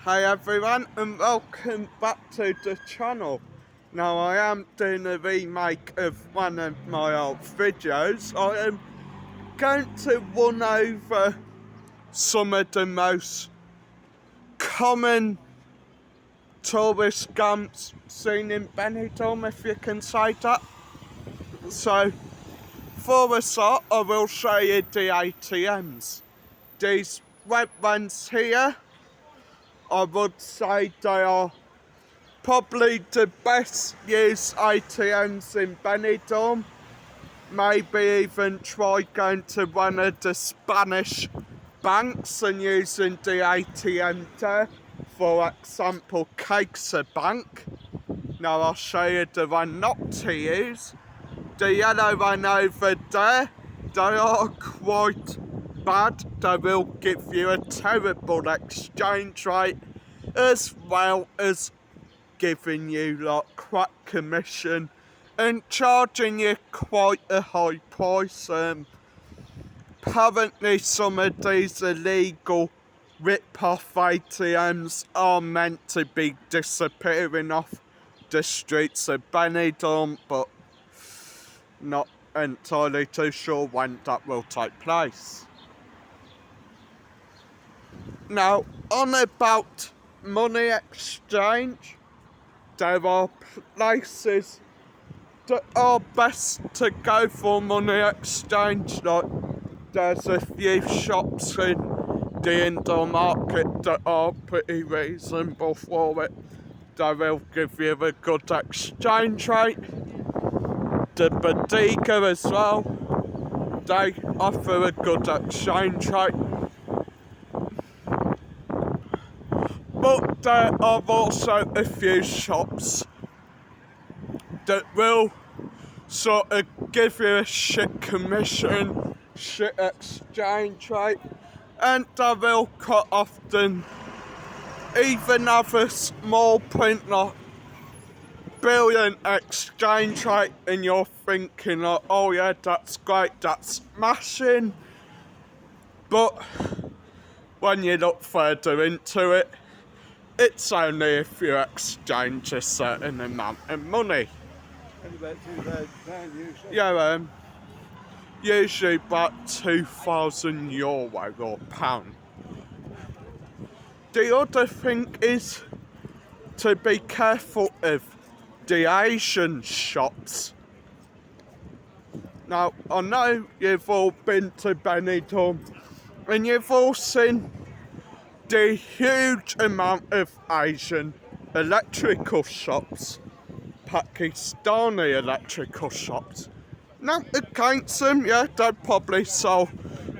Hi everyone and welcome back to the channel. Now I am doing a remake of one of my old videos. I am going to run over some of the most common tourist scams seen in Benidorm, if you can say that. So for a start, I will show you the ATMs. These red ones here, I would say they are probably the best used ATMs in Benidorm. Maybe even try going to one of the Spanish banks and using the ATM there. For example, Caixa Bank. Now I'll show you the one not to use. The yellow one over there, they are quite bad. They will give you a terrible exchange rate, as well as giving you like crap commission and charging you quite a high price. Apparently some of these illegal rip-off ATMs are meant to be disappearing off the streets of Benidorm, but not entirely too sure when that will take place. Now, on about money exchange, there are places that are best to go for money exchange. Like, there's a few shops in the indoor market that are pretty reasonable for it. They will give you a good exchange rate. The bodega as well, they offer a good exchange rate. But there are also a few shops that will sort of give you a shit commission, shit exchange rate, and they will quite often even have a small print like brilliant exchange rate, and you're thinking like, oh yeah, that's great, that's smashing. But when you look further into it, it's only if you exchange a certain amount of money. And about £2,000 usually? Yeah, usually about €2,000 or pound. The other thing is to be careful of the Asian shops. Now, I know you've all been to Benidorm and you've all seen the huge amount of Asian electrical shops, Pakistani electrical shops. Not against them, yeah, they probably sell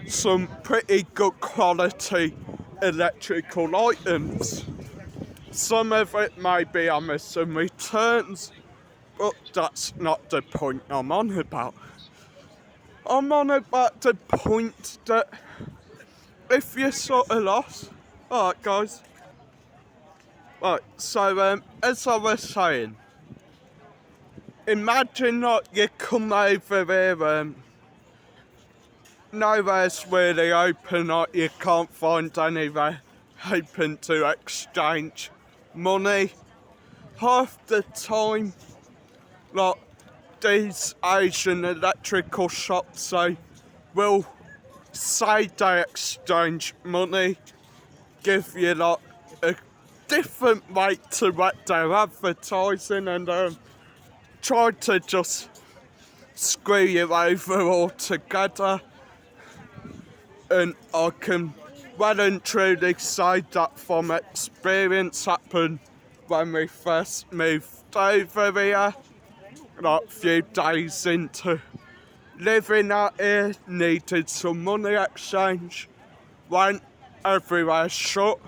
some pretty good quality electrical items. Some of it may be Amazon returns, but that's not the point I'm on about. I'm on about the point that if you're sort of lost, alright guys. Right, so as I was saying, imagine like you come over here, nowhere's really open, like you can't find anywhere open to exchange money. Half the time, like these Asian electrical shops, they will say they exchange money, give you like a different rate to what they're advertising, and try to just screw you over altogether. And I can well and truly say that from experience happened when we first moved over here. Like a few days into living out here, needed some money exchange, went everywhere shut.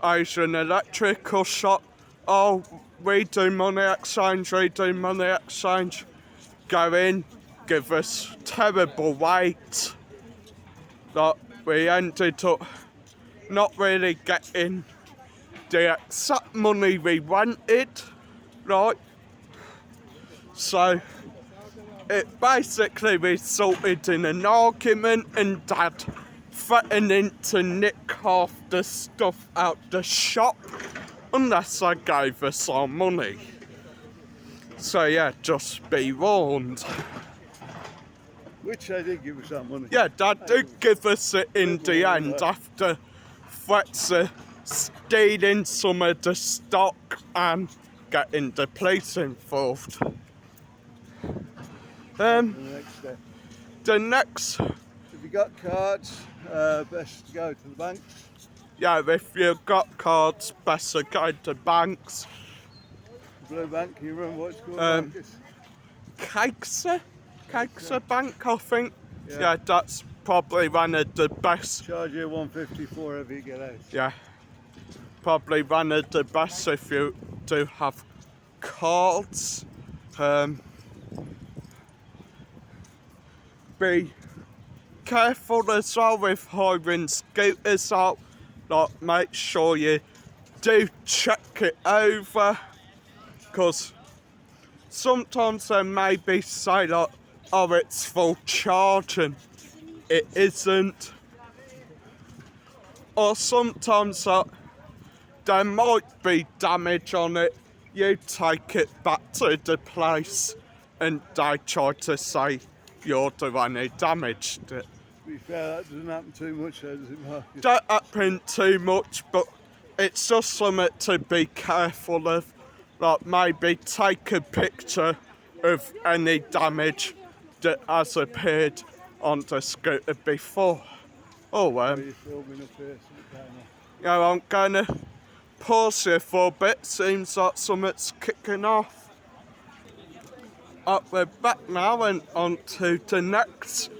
Asian electrical shop, oh, we do money exchange, go in, give us terrible rates. Like, we ended up not really getting the exact money we wanted, right? So it basically resulted in an argument, and Dad threatening to nick half the stuff out the shop unless I gave her some money. So yeah, just be warned. Which they did give us some money. Yeah, Dad did give us it in the end after threats of stealing some of the stock and getting the police involved. The next step. The next, If you got cards, best to go to the banks. yeah, if you've got cards, best to go to banks. Blue Bank, can you remember what it's called? Marcus? Cakesa Bank, I think. Yeah. Yeah, that's probably one of the best. Charge you $1.50 wherever you get out. Yeah, probably one of the best if you do have cards. Be careful as well with hiring scooters out. Like, make sure you do check it over, because sometimes they maybe say like, oh, it's full charge and it isn't. Or sometimes there might be damage on it. You take it back to the place and they try to say you're the one who damaged it. To be fair, that doesn't happen too much, though, does it, Marcus? Don't happen too much, but it's just something to be careful of. Like, maybe take a picture of any damage that has appeared on the scooter before. Oh, Are you filming up here? yeah, I'm gonna pause here for a bit. Seems like something's kicking off. We're back now and on to the next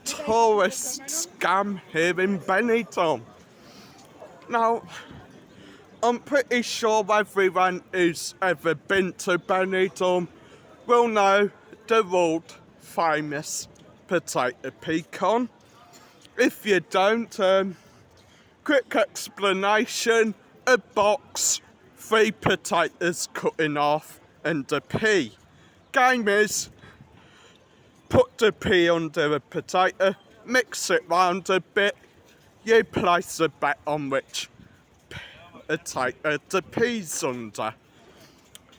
tourist scam here in Benidorm. Now, I'm pretty sure everyone who's ever been to Benidorm will know the world famous potato pecan. If you don't, quick explanation: a box, 3 potatoes cut in half and a pea. Game is, put the pea under a potato, mix it round a bit, you place a bet on which potato the pea's under.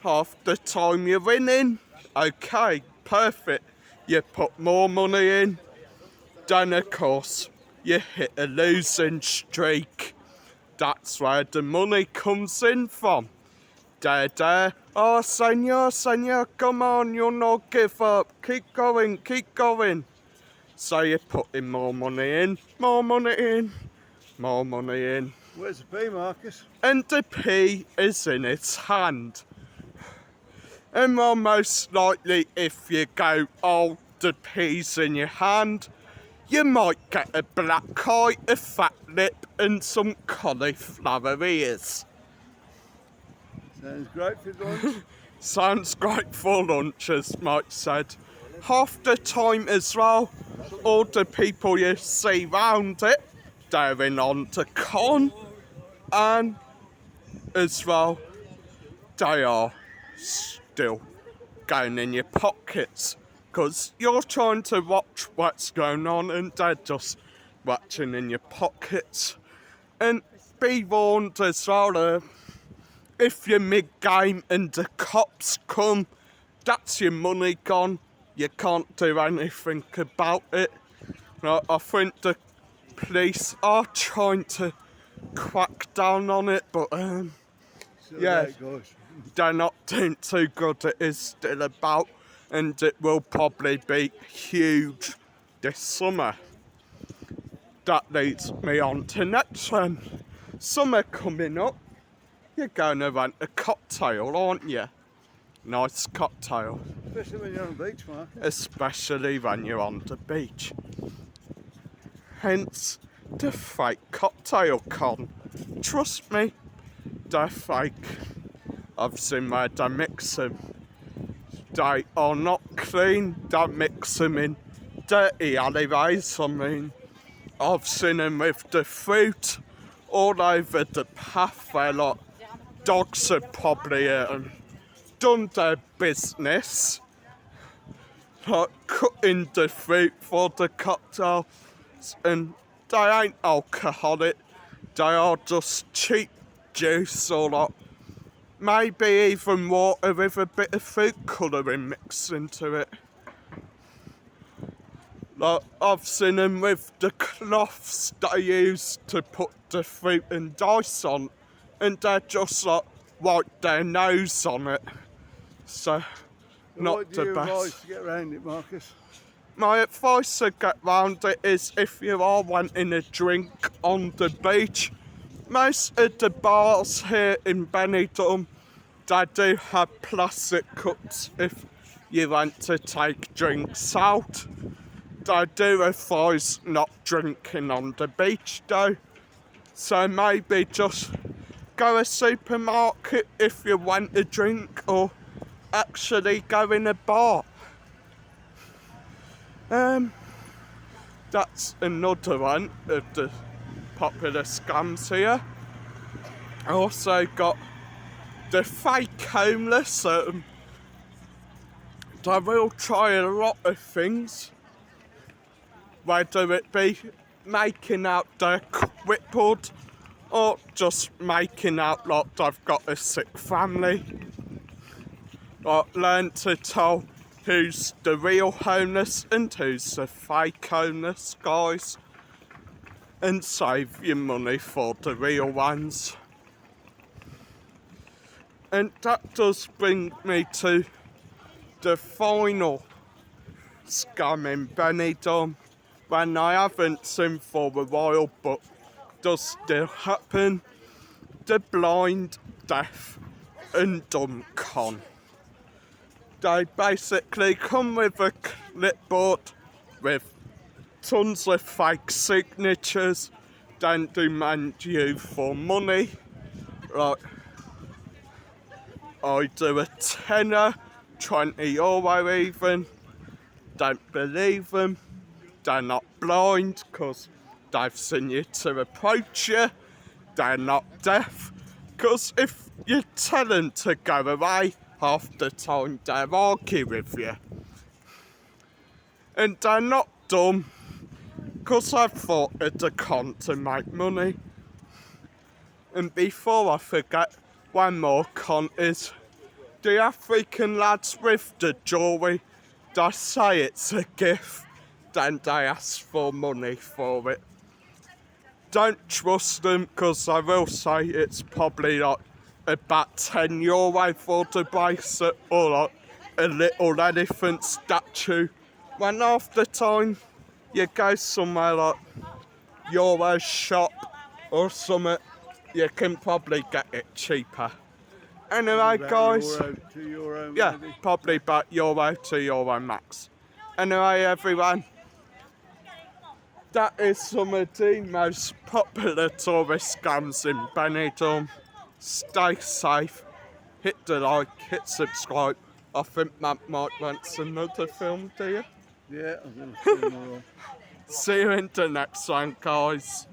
Half the time you're winning, okay, perfect, you put more money in, then of course you hit a losing streak. That's where the money comes in from. There. Oh, senor, come on, you'll not give up. Keep going. So you put in more money in. Where's the pea, Marcus? And the pea is in its hand. And more most likely, if you go, oh, the pea's in your hand, you might get a black eye, a fat lip, and some cauliflower ears. Sounds great for lunch. Sounds great for lunch, as Mike said. Half the time as well, all the people you see round it, they're in on the con, and as well, they are still going in your pockets, because you're trying to watch what's going on and they're just watching in your pockets. And be warned as well, if you're mid-game and the cops come, that's your money gone. You can't do anything about it. Now, I think the police are trying to crack down on it, but yeah, they're not doing too good. It is still about, and it will probably be huge this summer. That leads me on to next one. Summer coming up. You're going to want a cocktail, aren't you? Nice cocktail. Especially when you're on the beach, Mark. Especially when you're on the beach. Hence, the fake cocktail con. Trust me, they're fake. I've seen where they mix them. They are not clean. They mix them in dirty alleyways. I mean, I've seen them with the fruit all over the path where, like, dogs have probably done their business, like cutting the fruit for the cocktails, and they ain't alcoholic, they are just cheap juice or like maybe even water with a bit of food colouring mixed into it. Like, I've seen them with the cloths they use to put the fruit and ice on, and they just like wipe their nose on it. So, not What do the you advise best. to get around it, Marcus? My advice to get round it is if you are wanting a drink on the beach, most of the bars here in Benidorm, they do have plastic cups if you want to take drinks out. They do advise not drinking on the beach though, so maybe just go to a supermarket if you want a drink or actually go in a bar. That's another one of the popular scams here. I also got the fake homeless. They will try a lot of things, whether it be making out they're crippled or just making out like they've got a sick family. Like, learn to tell who's the real homeless and who's the fake homeless, guys, and save your money for the real ones. And that does bring me to the final scam in Benidorm, one I haven't seen for a while but does still happen: the blind, deaf and dumb con. They basically come with a clipboard with tons of fake signatures, then demand you for money. Like, I do a tenner, 20 euro even. Don't believe them. They're not blind because they've seen you to approach you. They're not deaf because if you tell them to go away, half the time they'll argue with you. And they're not dumb because I've thought it's a con to make money. And before I forget, one more con is the African lads with the jewellery. They say it's a gift, then they ask for money for it. Don't trust them because I will say it's probably like about 10 euro for the bracelet or like a little elephant statue. When half the time you go somewhere like Euro shop or something, you can probably get it cheaper. Anyway, About guys, €1, €2 yeah, maybe. probably about euro to euro max. Anyway, everyone, that is some of the most popular tourist scams in Benidorm. Stay safe, hit the like, hit subscribe. I think Matt might want another film, do you? Yeah, I'm going to see them all. See you in the next one, guys.